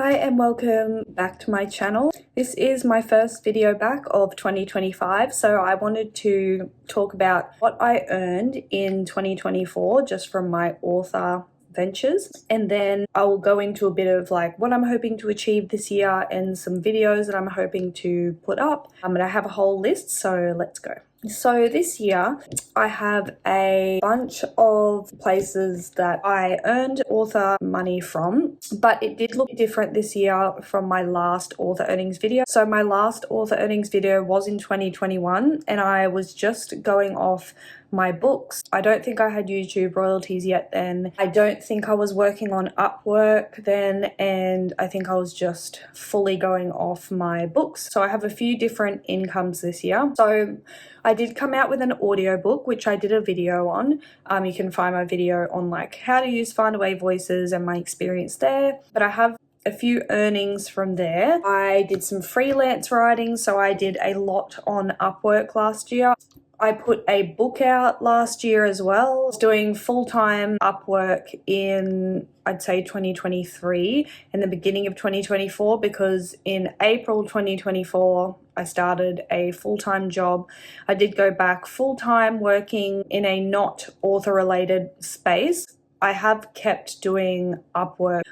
Hi and welcome back to my channel. This is my first video back of 2025, so I wanted to talk about what I earned in 2024 just from my author ventures, and then I will go into a bit of like what I'm hoping to achieve this year and some videos that I'm hoping to put up. And I have a whole list, so let's go. So this year I have a bunch of places that I earned author money from, but it did look different this year from my last author earnings video. So my last author earnings video was in 2021 and I was just going off my books. I don't think I had YouTube royalties yet then. I don't think I was working on Upwork then, and I think I was just fully going off my books. So I have a few different incomes this year. So I did come out with an audiobook, which I did a video on. You can find my video on like how to use Findaway Voices and my experience there. But I have a few earnings from there. I did some freelance writing, so I did a lot on Upwork last year. I put a book out last year as well. I was doing full-time Upwork in, I'd say 2023 and the beginning of 2024, because in April 2024, I started a full-time job. I did go back full-time working in a not author-related space. I have kept doing Upwork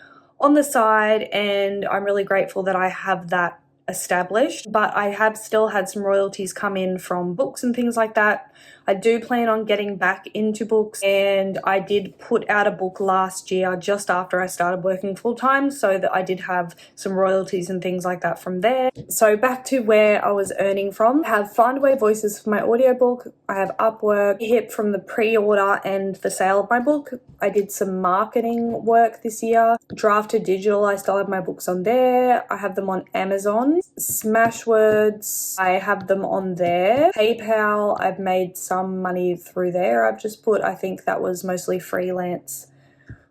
on the side and I'm really grateful that I have that established, but I have still had some royalties come in from books and things like that. I do plan on getting back into books, and I did put out a book last year just after I started working full-time, so that I did have some royalties and things like that from there. So back to where I was earning from. I have Findaway Voices for my audiobook. I have Upwork, hit from the pre-order and the sale of my book. I did some marketing work this year. Drafted Digital, I still have my books on there. I have them on Amazon. Smashwords, I have them on there. PayPal, I've made some money through there. I've just put, I think that was mostly freelance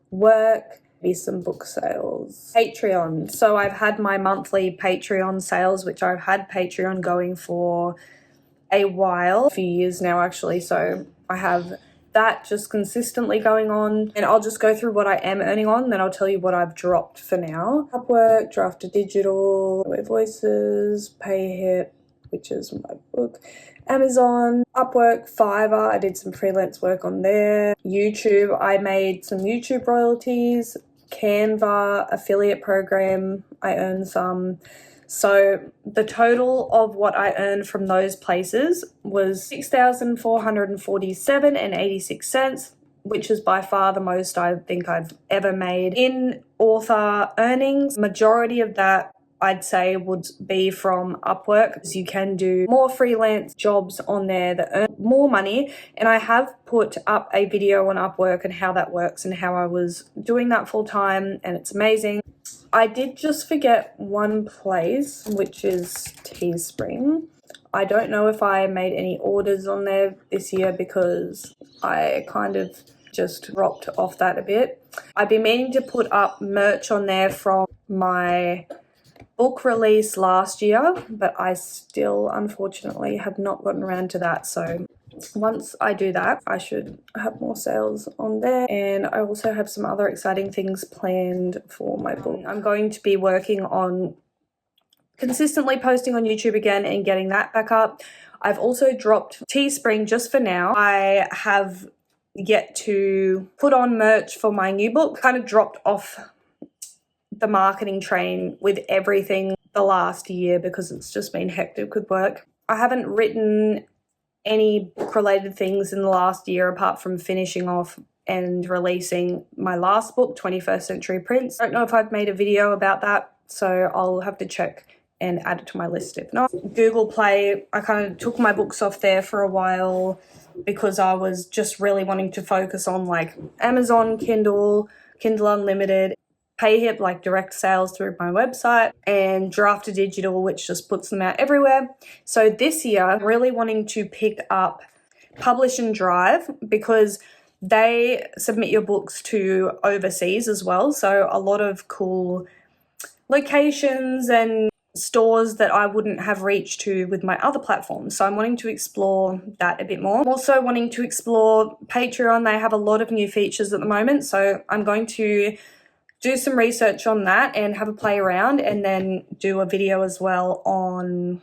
work. Maybe some book sales. Patreon, so I've had my monthly Patreon sales, which I've had Patreon going for a while, a few years now actually, so I have that just consistently going on, and I'll just go through what I am earning on, then I'll tell you what I've dropped for now. Upwork, Drafted Digital, Voices, PayHip, which is my book, Amazon, Upwork, Fiverr, I did some freelance work on there, YouTube, I made some YouTube royalties, Canva, affiliate program, I earned some. So the total of what I earned from those places was $6,447.86, which is by far the most I think I've ever made in author earnings. Majority of that I'd say would be from Upwork, because you can do more freelance jobs on there that earn more money. And I have put up a video on Upwork and how that works and how I was doing that full time, and it's amazing. I did just forget one place, which is Teespring. I don't know if I made any orders on there this year because I kind of just dropped off that a bit. I've been meaning to put up merch on there from my book release last year, but I still unfortunately have not gotten around to that. So once I do that, I should have more sales on there. And I also have some other exciting things planned for my book. I'm going to be working on consistently posting on YouTube again and getting that back up. I've also dropped Teespring just for now. I have yet to put on merch for my new book. Kind of dropped off the marketing train with everything the last year because it's just been hectic with work. I haven't written any book-related things in the last year apart from finishing off and releasing my last book, 21st Century Prince. I don't know if I've made a video about that, so I'll have to check and add it to my list if not. Google Play, I kind of took my books off there for a while because I was just really wanting to focus on like Amazon, Kindle Unlimited, PayHip, like direct sales through my website, and Drafted Digital, which just puts them out everywhere. So this year, I'm really wanting to pick up Publish and Drive because they submit your books to overseas as well. So a lot of cool locations and stores that I wouldn't have reached to with my other platforms. So I'm wanting to explore that a bit more. I'm also wanting to explore Patreon. They have a lot of new features at the moment. So I'm going to do some research on that and have a play around, and then do a video as well on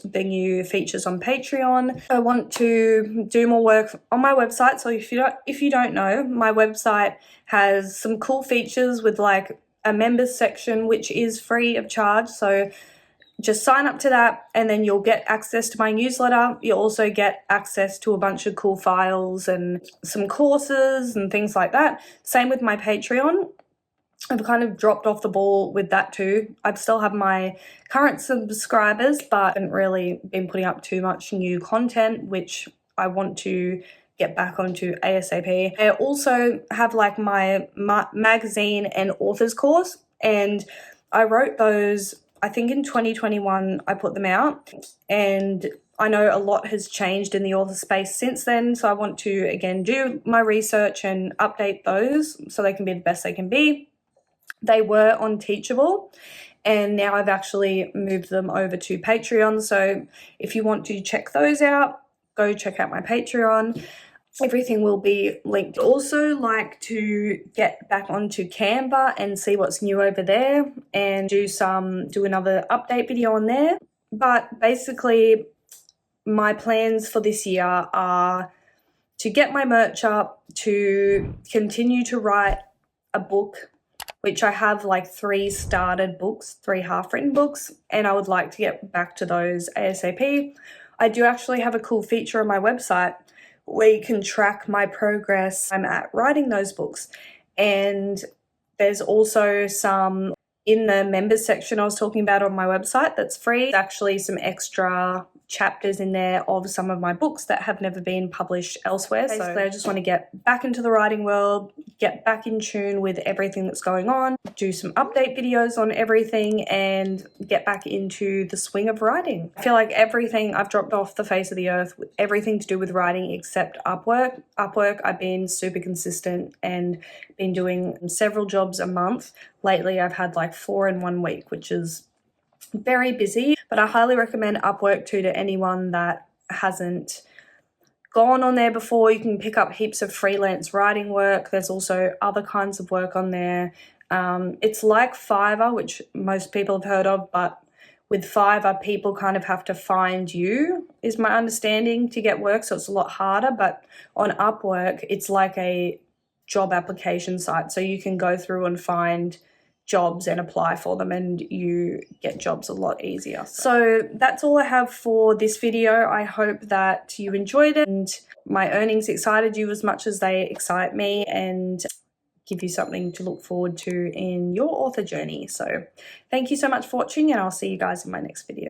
the new features on Patreon. I want to do more work on my website. So if you don't know, my website has some cool features with like a members section, which is free of charge. So just sign up to that and then you'll get access to my newsletter. You'll also get access to a bunch of cool files and some courses and things like that. Same with my Patreon. I've kind of dropped off the ball with that too. I still have my current subscribers, but I haven't really been putting up too much new content, which I want to get back onto ASAP. I also have like my magazine and authors course, and I wrote those, I think in 2021 I put them out, and I know a lot has changed in the author space since then, so I want to again do my research and update those so they can be the best they can be. They were on Teachable, and now I've actually moved them over to Patreon. So if you want to check those out, go check out my Patreon. Everything will be linked. Also like to get back onto Canva and see what's new over there, and do another update video on there. But basically my plans for this year are to get my merch up, to continue to write a book, which I have like 3 started books, 3 half-written books, and I would like to get back to those ASAP. I do actually have a cool feature on my website where you can track my progress I'm at writing those books. And there's also some in the members section I was talking about on my website that's free. There's actually some extra chapters in there of some of my books that have never been published elsewhere. So I just want to get back into the writing world, get back in tune with everything that's going on, do some update videos on everything, and get back into the swing of writing. I feel like everything I've dropped off the face of the earth, everything to do with writing except Upwork. Upwork, I've been super consistent and been doing several jobs a month. Lately, I've had like 4 in 1 week, which is very busy, but I highly recommend Upwork too to anyone that hasn't gone on there before. You can pick up heaps of freelance writing work. There's also other kinds of work on there. It's like Fiverr, which most people have heard of, but with Fiverr, people kind of have to find you, is my understanding, to get work, so it's a lot harder. But on Upwork, it's like a job application site, so you can go through and find jobs and apply for them, and you get jobs a lot easier. So that's all I have for this video. I hope that you enjoyed it and my earnings excited you as much as they excite me, and give you something to look forward to in your author journey. So thank you so much for watching, and I'll see you guys in my next video.